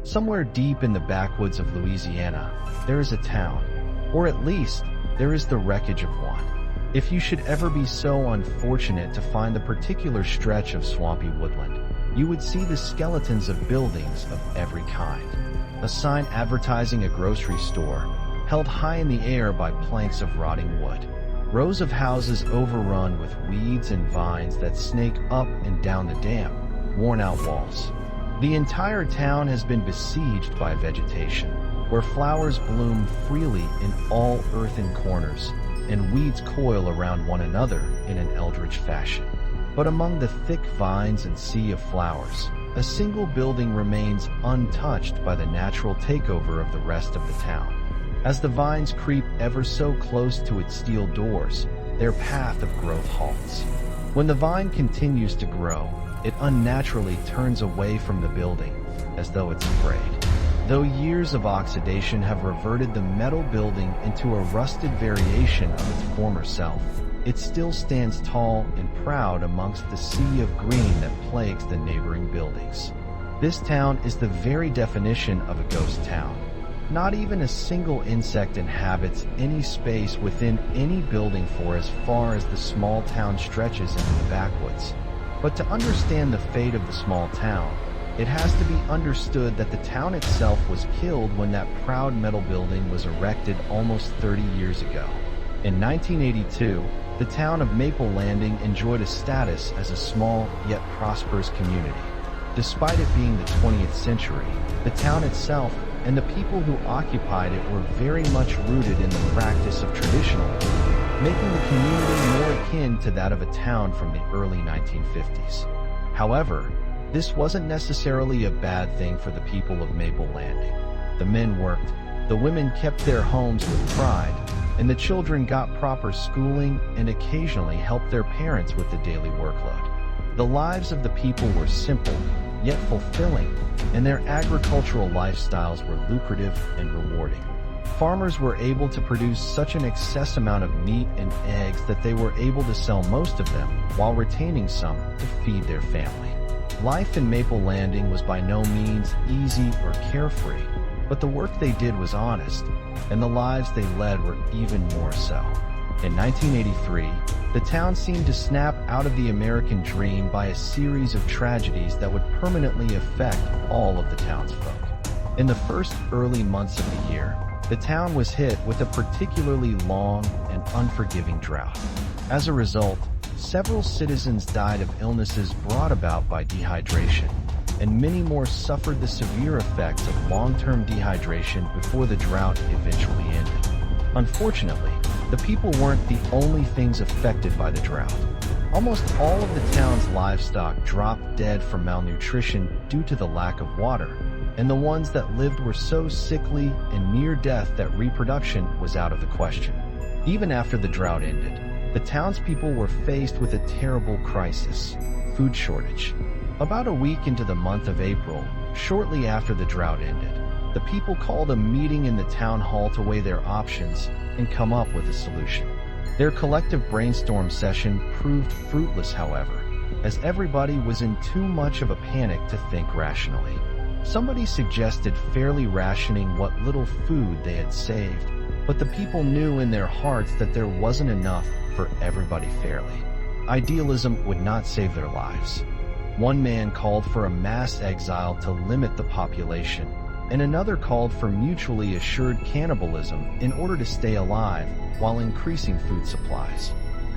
Somewhere deep in the backwoods of Louisiana, there is a town, or at least, there is the wreckage of one. If you should ever be so unfortunate to find the particular stretch of swampy woodland, you would see the skeletons of buildings of every kind. A sign advertising a grocery store, held high in the air by planks of rotting wood. Rows of houses overrun with weeds and vines that snake up and down the damp, worn-out walls. The entire town has been besieged by vegetation, where flowers bloom freely in all earthen corners, and weeds coil around one another in an eldritch fashion. But among the thick vines and sea of flowers, a single building remains untouched by the natural takeover of the rest of the town. As the vines creep ever so close to its steel doors, their path of growth halts. When the vine continues to grow, it unnaturally turns away from the building, as though it's afraid. Though years of oxidation have reverted the metal building into a rusted variation of its former self, it still stands tall and proud amongst the sea of green that plagues the neighboring buildings. This town is the very definition of a ghost town. Not even a single insect inhabits any space within any building for as far as the small town stretches into the backwoods. But to understand the fate of the small town, it has to be understood that the town itself was killed when that proud metal building was erected almost 30 years ago. In 1982, the town of Maple Landing enjoyed a status as a small yet prosperous community. Despite it being the 20th century, the town itself and the people who occupied it were very much rooted in the practice of traditionalism, making the community more akin to that of a town from the early 1950s. However, this wasn't necessarily a bad thing for the people of Maple Landing. The men worked, the women kept their homes with pride, and the children got proper schooling and occasionally helped their parents with the daily workload. The lives of the people were simple, yet fulfilling, and their agricultural lifestyles were lucrative and rewarding. Farmers were able to produce such an excess amount of meat and eggs that they were able to sell most of them while retaining some to feed their family. Life in Maple Landing was by no means easy or carefree, but the work they did was honest, and the lives they led were even more so. In 1983, the town seemed to snap out of the American dream by a series of tragedies that would permanently affect all of the townsfolk. In the first early months of the year, the town was hit with a particularly long and unforgiving drought. As a result, several citizens died of illnesses brought about by dehydration, and many more suffered the severe effects of long-term dehydration before the drought eventually ended. Unfortunately, the people weren't the only things affected by the drought. Almost all of the town's livestock dropped dead from malnutrition due to the lack of water, and the ones that lived were so sickly and near death that reproduction was out of the question. Even after the drought ended, the townspeople were faced with a terrible crisis: food shortage. About a week into the month of April, shortly after the drought ended, the people called a meeting in the town hall to weigh their options and come up with a solution. Their collective brainstorm session proved fruitless, however, as everybody was in too much of a panic to think rationally. Somebody suggested fairly rationing what little food they had saved, but the people knew in their hearts that there wasn't enough for everybody fairly. Idealism would not save their lives. One man called for a mass exile to limit the population, and another called for mutually assured cannibalism in order to stay alive while increasing food supplies.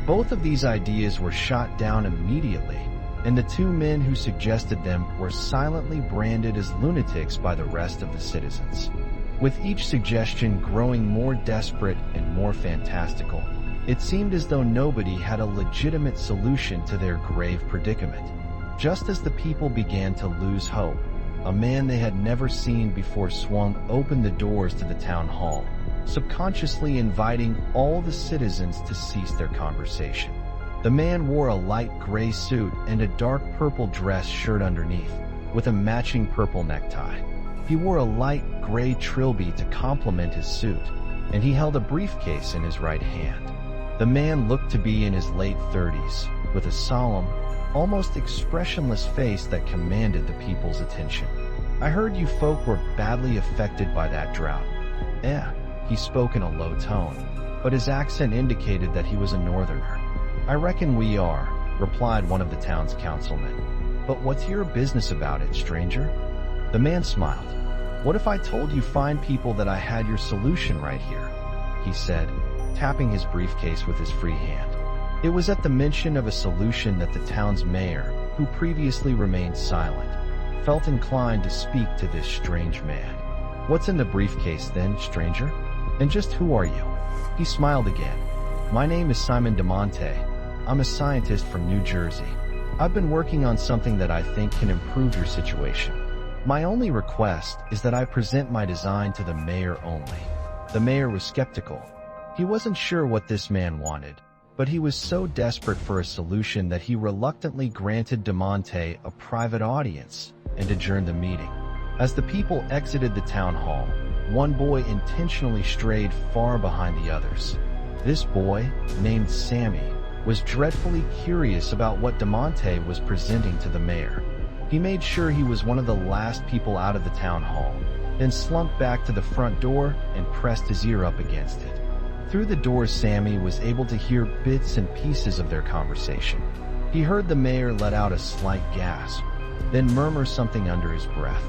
Both of these ideas were shot down immediately, and the two men who suggested them were silently branded as lunatics by the rest of the citizens. With each suggestion growing more desperate and more fantastical, it seemed as though nobody had a legitimate solution to their grave predicament. Just as the people began to lose hope, a man they had never seen before swung open the doors to the town hall, subconsciously inviting all the citizens to cease their conversation. The man wore a light gray suit and a dark purple dress shirt underneath, with a matching purple necktie. He wore a light gray trilby to complement his suit, and he held a briefcase in his right hand. The man looked to be in his late 30s, with a solemn, almost expressionless face that commanded the people's attention. I heard you folk were badly affected by that drought. He spoke in a low tone, but his accent indicated that he was a northerner. I reckon we are, replied one of the town's councilmen. But what's your business about it, stranger? The man smiled. What if I told you fine people that I had your solution right here? He said, tapping his briefcase with his free hand. It was at the mention of a solution that the town's mayor, who previously remained silent, felt inclined to speak to this strange man. What's in the briefcase then, stranger? And just who are you? He smiled again. My name is Simon DeMonte. I'm a scientist from New Jersey. I've been working on something that I think can improve your situation. My only request is that I present my design to the mayor only. The mayor was skeptical. He wasn't sure what this man wanted, but he was so desperate for a solution that he reluctantly granted DeMonte a private audience and adjourned the meeting. As the people exited the town hall, one boy intentionally strayed far behind the others. This boy, named Sammy, was dreadfully curious about what DeMonte was presenting to the mayor. He made sure he was one of the last people out of the town hall, then slunk back to the front door and pressed his ear up against it. Through the door, Sammy was able to hear bits and pieces of their conversation. He heard the mayor let out a slight gasp, then murmur something under his breath.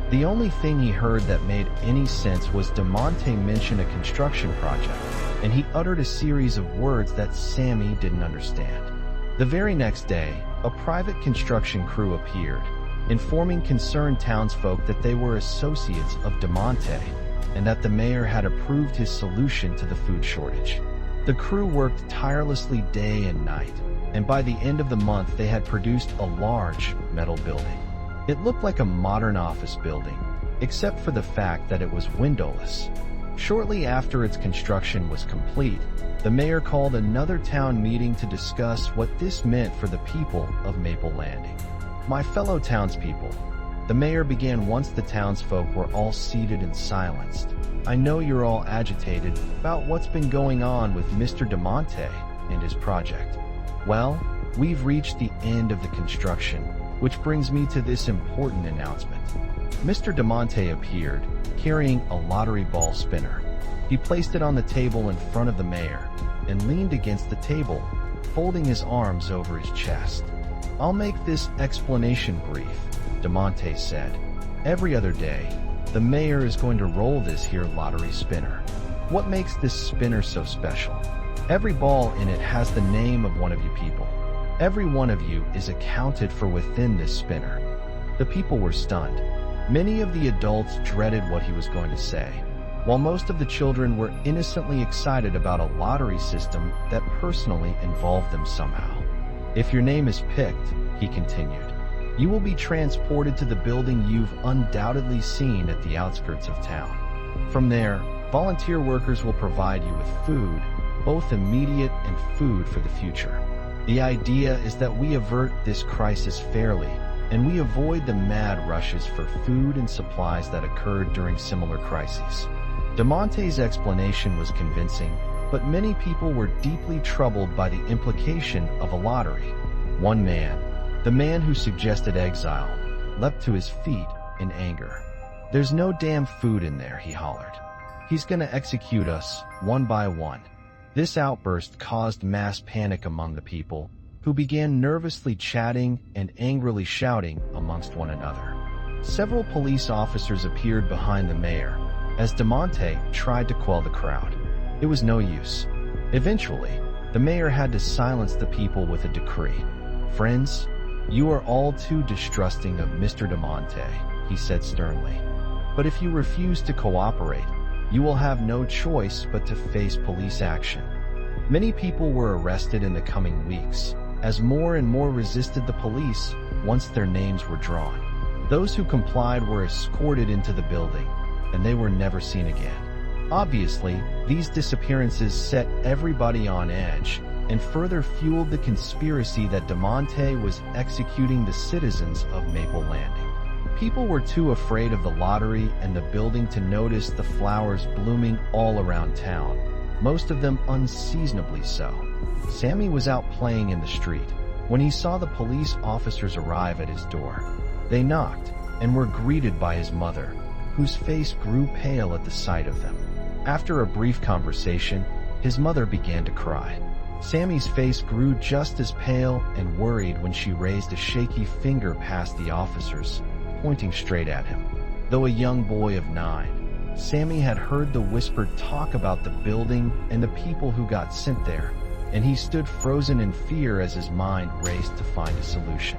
The only thing he heard that made any sense was DeMonte mention a construction project, and he uttered a series of words that Sammy didn't understand. The very next day, a private construction crew appeared, informing concerned townsfolk that they were associates of DeMonte and that the mayor had approved his solution to the food shortage. The crew worked tirelessly day and night, and by the end of the month they had produced a large metal building. It looked like a modern office building, except for the fact that it was windowless. Shortly after its construction was complete, the mayor called another town meeting to discuss what this meant for the people of Maple Landing. My fellow townspeople, the mayor began once the townsfolk were all seated and silenced. I know you're all agitated about what's been going on with Mr. DeMonte and his project. Well, we've reached the end of the construction, which brings me to this important announcement. Mr. DeMonte appeared, carrying a lottery ball spinner. He placed it on the table in front of the mayor and leaned against the table, folding his arms over his chest. I'll make this explanation brief, DeMonte said. Every other day, the mayor is going to roll this here lottery spinner. What makes this spinner so special? Every ball in it has the name of one of you people. Every one of you is accounted for within this spinner. The people were stunned. Many of the adults dreaded what he was going to say, while most of the children were innocently excited about a lottery system that personally involved them somehow. If your name is picked, he continued, you will be transported to the building you've undoubtedly seen at the outskirts of town. From there, volunteer workers will provide you with food, both immediate and food for the future. The idea is that we avert this crisis fairly, and we avoid the mad rushes for food and supplies that occurred during similar crises. DeMonte's explanation was convincing, but many people were deeply troubled by the implication of a lottery. One man, the man who suggested exile, leapt to his feet in anger. There's no damn food in there, he hollered. He's gonna execute us, one by one. This outburst caused mass panic among the people, who began nervously chatting and angrily shouting amongst one another. Several police officers appeared behind the mayor, as DeMonte tried to quell the crowd. It was no use. Eventually, the mayor had to silence the people with a decree. Friends, you are all too distrusting of Mr. DeMonte, he said sternly. But if you refuse to cooperate, you will have no choice but to face police action. Many people were arrested in the coming weeks, as more and more resisted the police once their names were drawn. Those who complied were escorted into the building, and they were never seen again. Obviously, these disappearances set everybody on edge and further fueled the conspiracy that DeMonte was executing the citizens of Maple Landing. People were too afraid of the lottery and the building to notice the flowers blooming all around town, most of them unseasonably so. Sammy was out playing in the street when he saw the police officers arrive at his door. They knocked, and were greeted by his mother, whose face grew pale at the sight of them. After a brief conversation, his mother began to cry. Sammy's face grew just as pale and worried when she raised a shaky finger past the officers, pointing straight at him. Though a young boy of 9, Sammy had heard the whispered talk about the building and the people who got sent there, and he stood frozen in fear as his mind raced to find a solution.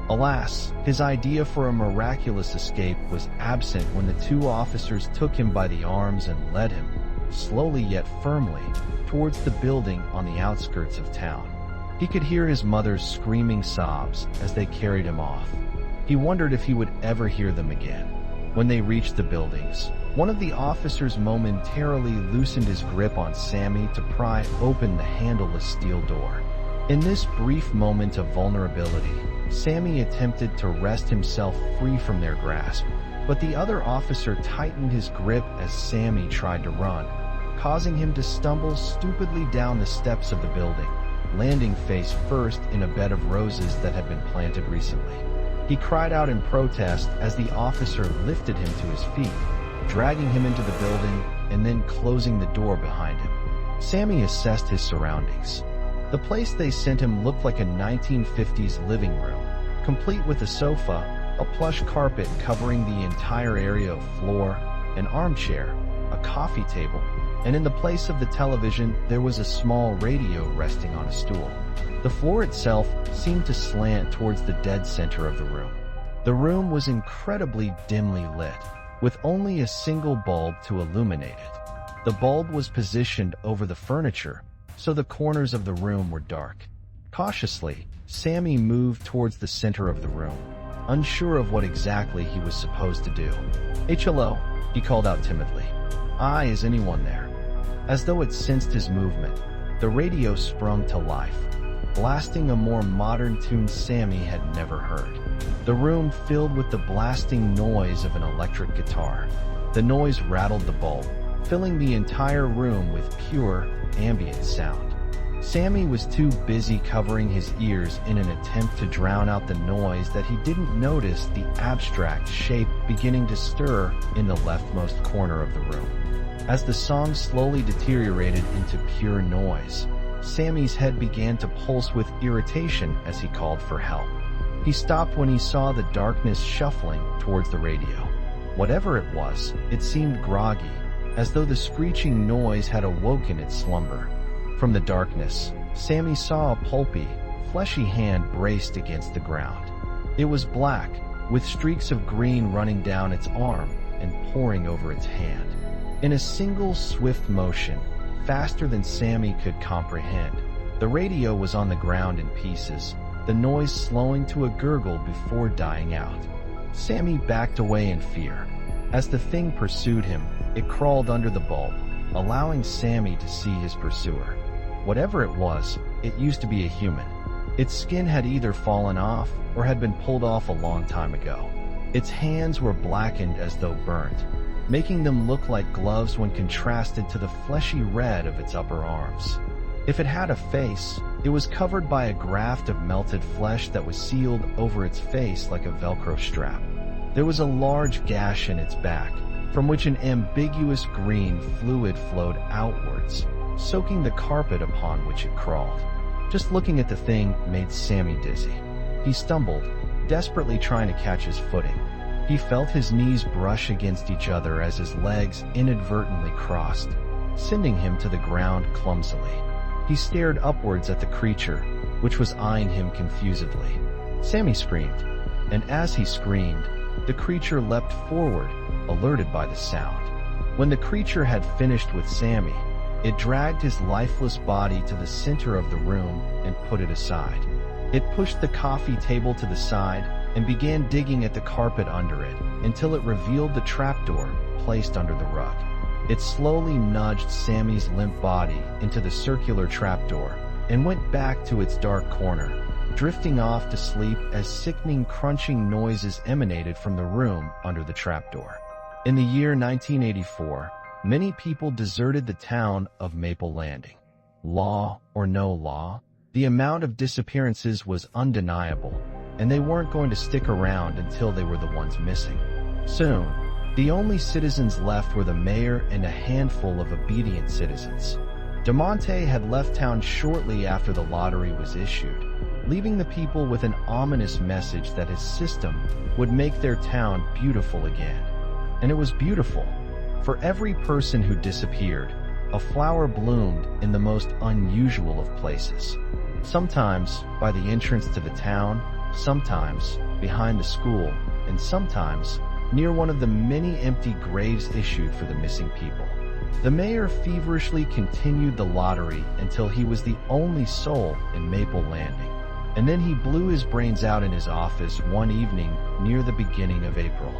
Alas, his idea for a miraculous escape was absent when the 2 officers took him by the arms and led him, slowly yet firmly, towards the building on the outskirts of town. He could hear his mother's screaming sobs as they carried him off. He wondered if he would ever hear them again. When they reached the buildings, one of the officers momentarily loosened his grip on Sammy to pry open the handleless steel door. In this brief moment of vulnerability, Sammy attempted to wrest himself free from their grasp, but the other officer tightened his grip as Sammy tried to run, causing him to stumble stupidly down the steps of the building, landing face first in a bed of roses that had been planted recently. He cried out in protest as the officer lifted him to his feet, dragging him into the building and then closing the door behind him. Sammy assessed his surroundings. The place they sent him looked like a 1950s living room, complete with a sofa, a plush carpet covering the entire area of floor, an armchair, a coffee table, and in the place of the television there was a small radio resting on a stool. The floor itself seemed to slant towards the dead center of the room. The room was incredibly dimly lit, with only a single bulb to illuminate it. The bulb was positioned over the furniture, so the corners of the room were dark. Cautiously, Sammy moved towards the center of the room, unsure of what exactly he was supposed to do. "Hello," he called out timidly. "Is anyone there?" As though it sensed his movement, the radio sprung to life, blasting a more modern tune Sammy had never heard. The room filled with the blasting noise of an electric guitar. The noise rattled the bulb, filling the entire room with pure, ambient sound. Sammy was too busy covering his ears in an attempt to drown out the noise that he didn't notice the abstract shape beginning to stir in the leftmost corner of the room. As the song slowly deteriorated into pure noise, Sammy's head began to pulse with irritation as he called for help. He stopped when he saw the darkness shuffling towards the radio. Whatever it was, it seemed groggy, as though the screeching noise had awoken its slumber. From the darkness, Sammy saw a pulpy, fleshy hand braced against the ground. It was black, with streaks of green running down its arm and pouring over its hand. In a single swift motion, faster than Sammy could comprehend, the radio was on the ground in pieces, the noise slowing to a gurgle before dying out. Sammy backed away in fear. As the thing pursued him, it crawled under the bulb, allowing Sammy to see his pursuer. Whatever it was, it used to be a human. Its skin had either fallen off or had been pulled off a long time ago. Its hands were blackened as though burnt, making them look like gloves when contrasted to the fleshy red of its upper arms. If it had a face, it was covered by a graft of melted flesh that was sealed over its face like a Velcro strap. There was a large gash in its back, from which an ambiguous green fluid flowed outwards, soaking the carpet upon which it crawled. Just looking at the thing made Sammy dizzy. He stumbled, desperately trying to catch his footing. He felt his knees brush against each other as his legs inadvertently crossed, sending him to the ground clumsily. He stared upwards at the creature, which was eyeing him confusedly. Sammy screamed, and as he screamed, the creature leapt forward, alerted by the sound. When the creature had finished with Sammy, it dragged his lifeless body to the center of the room and put it aside. It pushed the coffee table to the side and began digging at the carpet under it until it revealed the trapdoor placed under the rug. It slowly nudged Sammy's limp body into the circular trapdoor and went back to its dark corner, drifting off to sleep as sickening crunching noises emanated from the room under the trapdoor. In the year 1984, many people deserted the town of Maple Landing. Law or no law, the amount of disappearances was undeniable, and they weren't going to stick around until they were the ones missing. Soon, the only citizens left were the mayor and a handful of obedient citizens. DeMonte had left town shortly after the lottery was issued, leaving the people with an ominous message that his system would make their town beautiful again. And it was beautiful. For every person who disappeared, a flower bloomed in the most unusual of places. Sometimes by the entrance to the town, sometimes behind the school, and sometimes near one of the many empty graves issued for the missing people. The mayor feverishly continued the lottery until he was the only soul in Maple Landing. And then he blew his brains out in his office one evening near the beginning of April.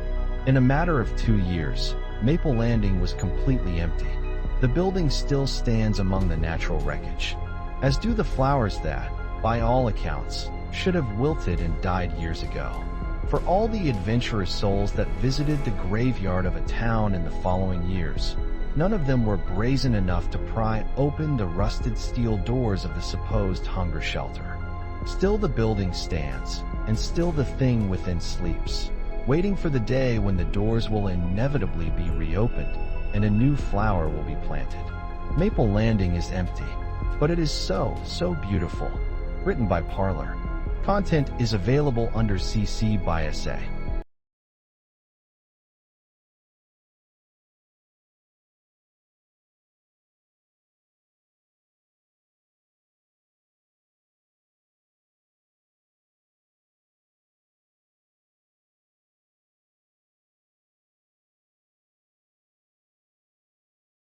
In a matter of 2 years, Maple Landing was completely empty. The building still stands among the natural wreckage, as do the flowers that, by all accounts, should have wilted and died years ago. For all the adventurous souls that visited the graveyard of a town in the following years, none of them were brazen enough to pry open the rusted steel doors of the supposed hunger shelter. Still the building stands, and still the thing within sleeps, waiting for the day when the doors will inevitably be reopened and a new flower will be planted. Maple Landing is empty, but it is so beautiful. Written by Parlor. Content is available under CC by SA.